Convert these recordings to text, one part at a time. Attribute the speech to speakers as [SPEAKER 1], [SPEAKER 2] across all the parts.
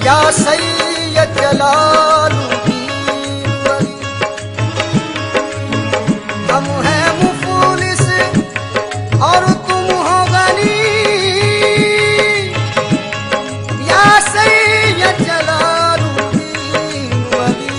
[SPEAKER 1] या सैयद जलालुद्दीन वली। हम हैं मुफलिस और तुम हो गनी, या सैयद जलालुद्दीन वली।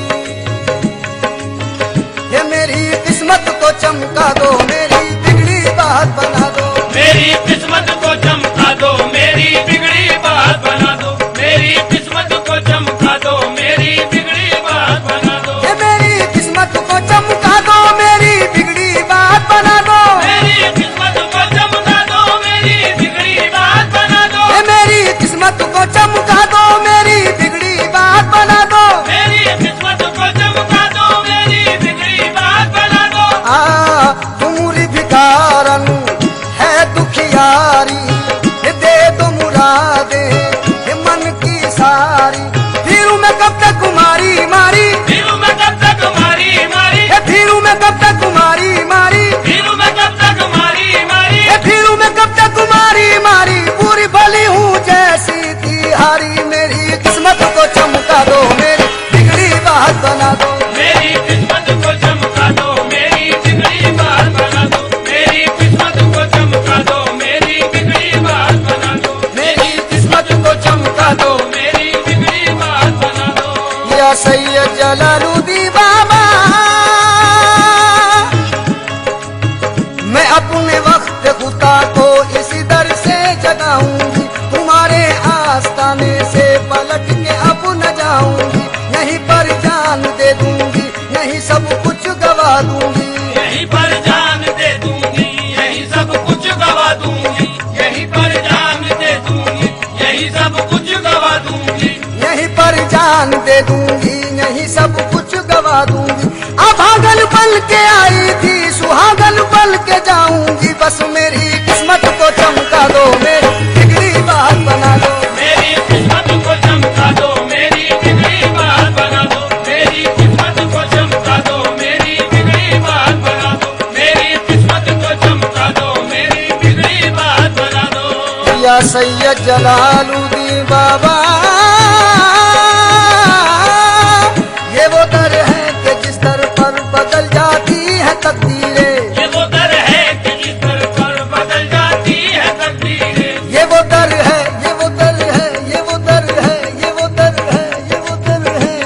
[SPEAKER 1] ये मेरी किस्मत को चमका दो, मेरी बिगड़ी बात बना दो।
[SPEAKER 2] मेरी किस्मत को चमका दो, मेरी बिगड़ी बात बना दो। मेरी किस्मत को चमका दो, मेरी बिगड़ी बात बना दो।
[SPEAKER 1] ये मेरी किस्मत को चमका दो, मेरी बिगड़ी बात बना दो।
[SPEAKER 2] मेरी किस्मत को चमका दो, मेरी बिगड़ी बात बना दो।
[SPEAKER 1] ये मेरी किस्मत को चमका दो, मेरी बिगड़ी बात बना दो।
[SPEAKER 2] मेरी किस्मत को चमका दो, मेरी बिगड़ी बात बना दो।
[SPEAKER 1] तुमरी भिकारन है दुखियारी, दे दो मुरादे मन की सारी। फिरू मैं कब तक कुमारी मारी,
[SPEAKER 2] फिरू मैं कब तक मारी मारी।
[SPEAKER 1] फिरू मैं कब तक कुमारी मारी,
[SPEAKER 2] फिरू मैं कब तक मारी मारी।
[SPEAKER 1] फिरू मैं कब तक कुमारी मारी। पूरी भली हूँ जैसी थी हारी, मेरी किस्मत को चमका दो, मेरी बिगड़ी बात बना दो।
[SPEAKER 2] मेरी किस्मत को चमका दो, मेरी बिगड़ी बात बना दो। मेरी किस्मत को चमका दो, मेरी बिगड़ी बात बना दो।
[SPEAKER 1] मेरी किस्मत को चमका दो,
[SPEAKER 2] मेरी बिगड़ी बात बना दो।
[SPEAKER 1] या सैयद जलालुद्दीन बाबा। मैं अपने वक्त खुदा को इसी दर से जगाऊंगी, तुम्हारे आस्ताने से पलट के अब न जाऊंगी। यहीं पर जान दे दूंगी, यहीं सब कुछ गवा दूंगी।
[SPEAKER 2] यहीं पर जान दे दूंगी, यहीं सब कुछ गवा दूंगी। यहीं पर जान दे दूंगी, यहीं सब कुछ गवा दूंगी।
[SPEAKER 1] यहीं पर जान दे दूंगी, यहीं सब कुछ गवा दूंगी। अभागन बन के आई थी, सुहागन बन के जाऊंगी। बस मेरी किस्मत को चमका दो, मेरी बिगड़ी बात बना दो।
[SPEAKER 2] मेरी किस्मत को चमका दो, मेरी बिगड़ी बात बना दो। मेरी किस्मत को चमका दो, मेरी बिगड़ी बात बना दो। मेरी किस्मत को चमका दो, मेरी बिगड़ी बात बना दो।
[SPEAKER 1] या सैयद जलालुद्दीन बाबा। ये वो दर है कि जिस दर पर बदल जाती है तकदीरें।
[SPEAKER 2] ये वो दर है कि जिस दर पर बदल जाती है तकदीरें।
[SPEAKER 1] ये वो दर है, ये वो दर है, ये वो दर है, ये वो दर है, ये वो दर है।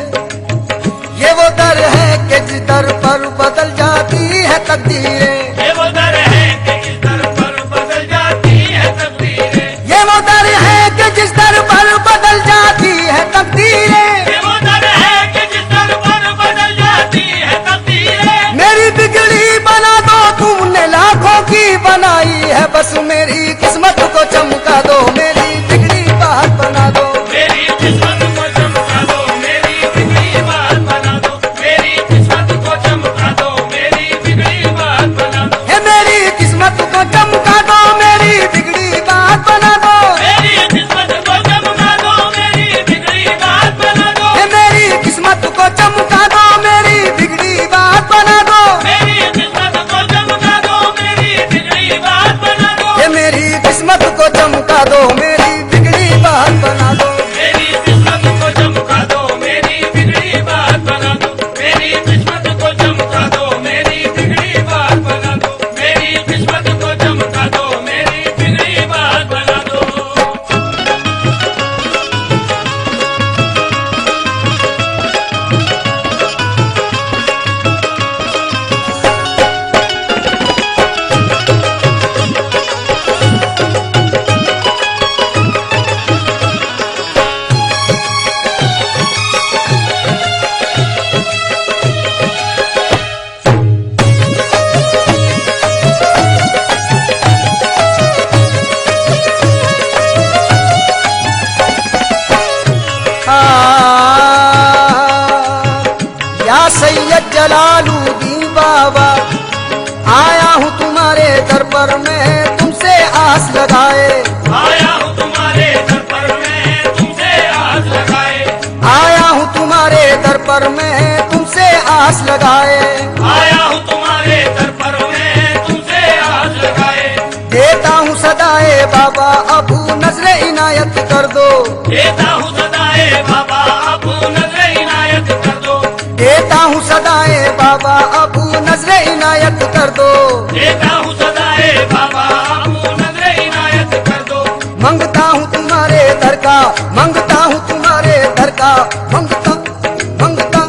[SPEAKER 1] ये वो दर है कि जिस दर पर बदल जाती है तकदीरें।
[SPEAKER 2] ये वो दर है कि जिस दर पर बदल जाती है तकदीरें।
[SPEAKER 1] ये वो दर है कि जिस दर पर बदल जाती है तकदीरें।
[SPEAKER 2] ये वो दर है कि जिस दर पर बदल जाती है तकदीरें।
[SPEAKER 1] मेरी बिगड़ी बना दो, तुमने लाखों की बनाई है। बस मेरी किस्मत को चमका दो, मेरी बिगड़ी बात बना दो।
[SPEAKER 2] मेरी किस्मत को चमका दो, मेरी बिगड़ी बात बना दो। मेरी किस्मत को चमका दो, मेरी बिगड़ी बात बना दो।
[SPEAKER 1] हे मेरी किस्मत को चमका दो, मेरी बिगड़ी बात बना दो।
[SPEAKER 2] मेरी किस्मत को चमका दो, मेरी बिगड़ी बात बना दो।
[SPEAKER 1] हे मेरी किस्मत को चमका दो, मेरी बिगड़ी बात बना दो।
[SPEAKER 2] मेरी किस्मत को चमका दो, मेरी बिगड़ी बात बना दो।
[SPEAKER 1] हे मेरी किस्मत को चमका दो, मेरी बिगड़ी बात बना दो।
[SPEAKER 2] मेरी किस्मत को चमका दो, मेरी बिगड़ी बात बना दो। मेरी किस्मत को चमका दो, मेरी बिगड़ी बात बना दो। मेरी किस्मत को चमका दो, मेरी बिगड़ी बात बना दो।
[SPEAKER 1] या सैयद जलालुद्दीन बाबा। आया हूँ तुम्हारे दर पर मैं तुमसे आस लगाए।
[SPEAKER 2] आया हूँ तुम्हारे दर पर मैं तुमसे आस लगाए।
[SPEAKER 1] आया हूँ तुम्हारे दर पर मैं तुमसे आस लगाए।
[SPEAKER 2] आया हूँ तुम्हारे दर पर मैं तुमसे आस लगाए।
[SPEAKER 1] देता हूँ सदाए बाबा, अबू नजरे इनायत कर दो।
[SPEAKER 2] देता हूँ सदाए सदाए बाबा अब नजर इनायत कर दो,
[SPEAKER 1] देता हूँ सदाए बाबा अब नजर इनायत कर दो,
[SPEAKER 2] देता हूँ सदाए बाबा अब नजर इनायत कर दो,
[SPEAKER 1] मंगता हूँ तुम्हारे दर का, मंगता हूँ तुम्हारे दर का, मंगता मंगता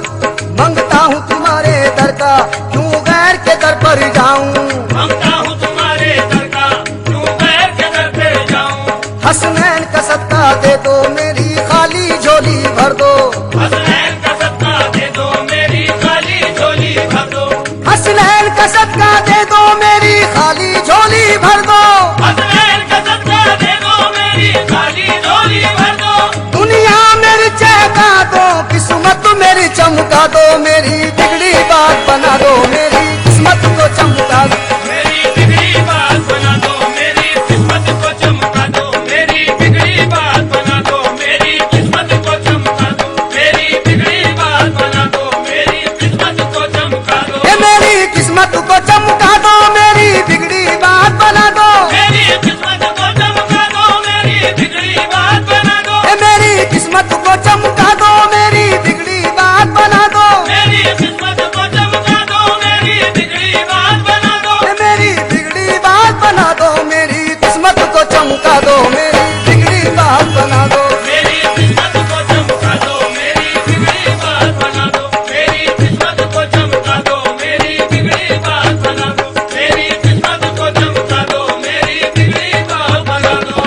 [SPEAKER 1] मंगता हूँ तुम्हारे दर का, क्यों गैर के दर पर जाऊं,
[SPEAKER 2] मांगता हूँ तुम्हारे दर का, क्यों गैर के दर पे जाऊं,
[SPEAKER 1] हसनैन का सदका दे दो मेरी खाली झोली भर दो,
[SPEAKER 2] हसनैन का सदका दे दो मेरी खाली झोली भर दो,
[SPEAKER 1] हसनैन का सदका दे दो मेरी खाली झोली भर दो,
[SPEAKER 2] हसनैन का सदका दे दो मेरी खाली झोली भर दो,
[SPEAKER 1] दुनिया मेरी चहका दो, किस्मत मेरी चमका दो, मेरी बिगड़ी बात बना दो, मेरी किस्मत को चमका दो,
[SPEAKER 2] मेरी बिगड़ी बात बना दो, मेरी किस्मत को चमका दो, मेरी बिगड़ी बात बना दो, मेरी किस्मत को चमका दो, मेरी बिगड़ी बात बना दो, मेरी किस्मत को चमका दो,
[SPEAKER 1] ये मेरी किस्मत को चमका दो, मेरी बिगड़ी बात बना दो,
[SPEAKER 2] मेरी किस्मत को चमका दो, मेरी बिगड़ी बात बना दो,
[SPEAKER 1] ये मेरी किस्मत को चमका दो, मेरी बिगड़ी बात बना दो,
[SPEAKER 2] मेरी किस्मत को चमका दो, मेरी बिगड़ी बात बना दो,
[SPEAKER 1] ये मेरी बिगड़ी बात बना दो, मेरी किस्मत को चमका दो, मेरी बिगड़ी बात बना दो,
[SPEAKER 2] मेरी किस्मत को चमका दो, मेरी बिगड़ी बात बना दो, मेरी किस्मत को चमका दो, मेरी बिगड़ी बात बना दो, मेरी किस्मत को चमका दो, मेरी बिगड़ी बात बना दो।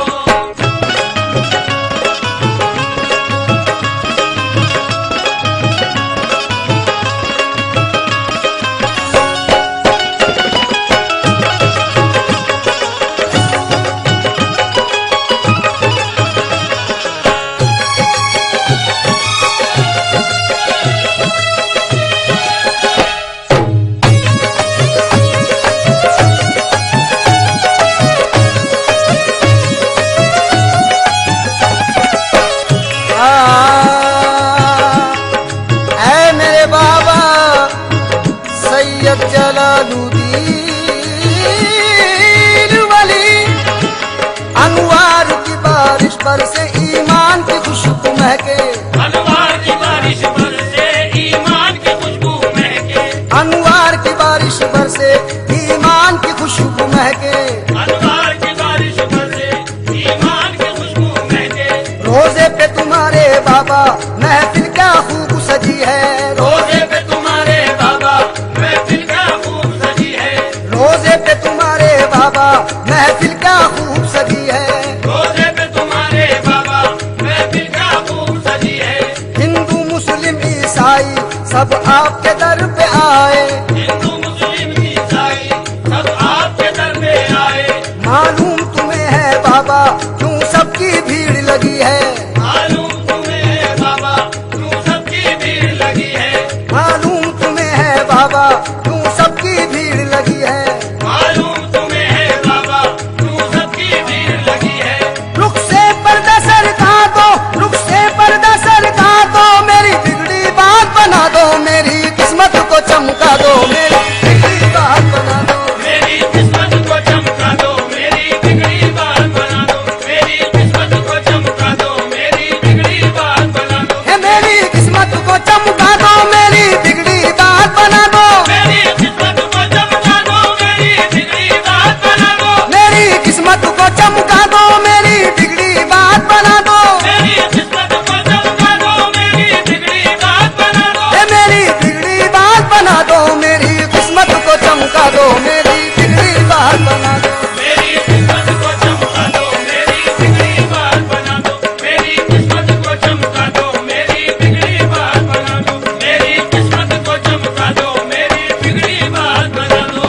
[SPEAKER 1] ऐ मेरे बाबा सैयद जलालुद्दीन वली, अनवार की बारिश पर से ईमान की खुशबू महके,
[SPEAKER 2] अनवार की बारिश बरसे ईमान की खुशबू महके,
[SPEAKER 1] अनवार की बारिश पर से ईमान की खुशबू महके,
[SPEAKER 2] अनवार की बारिश बरसे ईमान की खुशबू महके,
[SPEAKER 1] रोजे पे तुम्हारे बाबा महफिल क्या खूब सजी है,
[SPEAKER 2] रोजे पे तुम्हारे बाबा महफिल क्या खूब सजी है,
[SPEAKER 1] रोजे पे तुम्हारे बाबा महफिल क्या खूब सजी है,
[SPEAKER 2] रोजे पे तुम्हारे बाबा महफिल क्या खूब सजी है,
[SPEAKER 1] हिंदू मुस्लिम ईसाई सब आपके दर पे आए,
[SPEAKER 2] हिंदू मुस्लिम ईसाई सब आपके दर पे आए,
[SPEAKER 1] मालूम तुम्हें है बाबा क्यों सबकी भीड़ लगी है,
[SPEAKER 2] मालूम तुम्हें है बाबा क्यों सबकी भीड़ लगी है,
[SPEAKER 1] मालूम तुम्हें है बाबा क्यों सबकी भीड़ लगी है,
[SPEAKER 2] मालूम तुम्हें है बाबा क्यों सबकी भीड़ लगी है,
[SPEAKER 1] रुख से पर्दा सरका दो, रुख से पर्दा सरका दो, मेरी बिगड़ी बात बना दो, मेरी किस्मत को चमका दो, मेरी बिगड़ी बात बना दो,
[SPEAKER 2] मेरी किस्मत को चमका दो, मेरी बिगड़ी बात बना दो, मेरी किस्मत को चमका दो, मेरी बिगड़ी बात बना दो,
[SPEAKER 1] हे मेरी किस्मत को चमका दो, मेरी बिगड़ी बात बना दो,
[SPEAKER 2] मेरी किस्मत को चमका दो, मेरी बिगड़ी बात बना दो,
[SPEAKER 1] मेरी किस्मत को चमका दो, मेरी बिगड़ी बात बना दो,
[SPEAKER 2] मेरी किस्मत को चमका दो, मेरी बिगड़ी बात बना दो,
[SPEAKER 1] हे मेरी बिगड़ी बात बना दो, मेरी किस्मत को चमका दो, मेरी बिगड़ी बात बना दो,
[SPEAKER 2] मेरी किस्मत को चमका दो, मेरी बिगड़ी बात बना दो, मेरी किस्मत को चमका दो, मेरी बिगड़ी बात बना दो, मेरी किस्मत को चमका दो, मेरी बिगड़ी बात बना दो।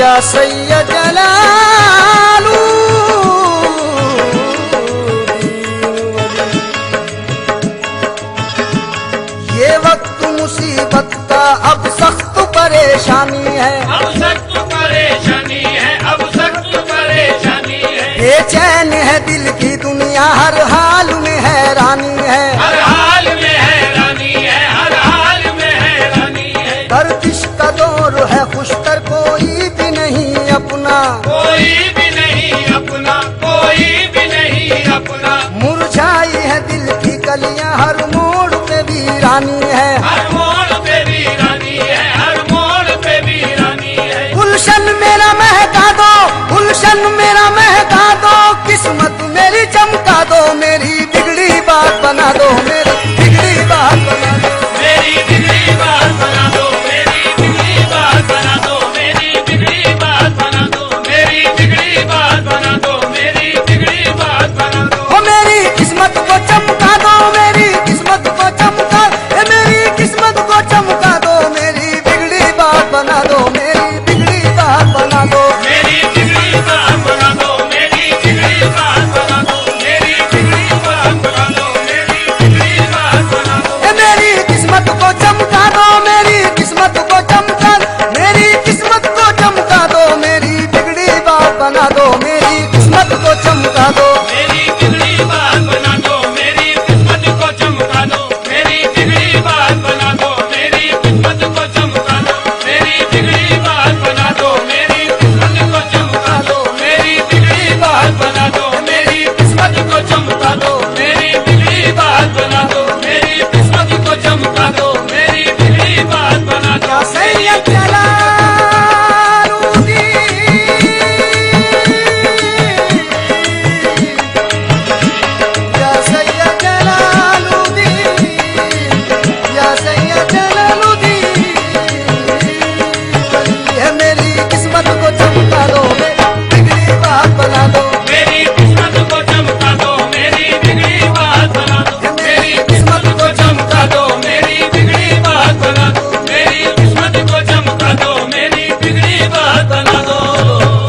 [SPEAKER 1] या सैयद जलालू। ये वक्त मुसीबत का अब सख्त परेशानी है,
[SPEAKER 2] अब सख्त परेशानी है, अब सख्त परेशानी है।
[SPEAKER 1] बेचैन है दिल की दुनिया, हर हाल में हैरानी है,
[SPEAKER 2] हर हाल में हैरानी है, हर हाल में हैरानी है।
[SPEAKER 1] गर्दिश का दौर है, खुशतर कोई भी नहीं अपना,
[SPEAKER 2] कोई भी नहीं अपना, कोई भी नहीं अपना।
[SPEAKER 1] मुरझाई है दिल की कलियां, हर मोड़ पे वीरानी है,
[SPEAKER 2] हर मोड़ पे वीरानी है, हर मोड़ पे वीरानी है।
[SPEAKER 1] गुलशन मेरा महका दो, गुलशन मेरा महका दो, किस्मत मेरी चमका दो।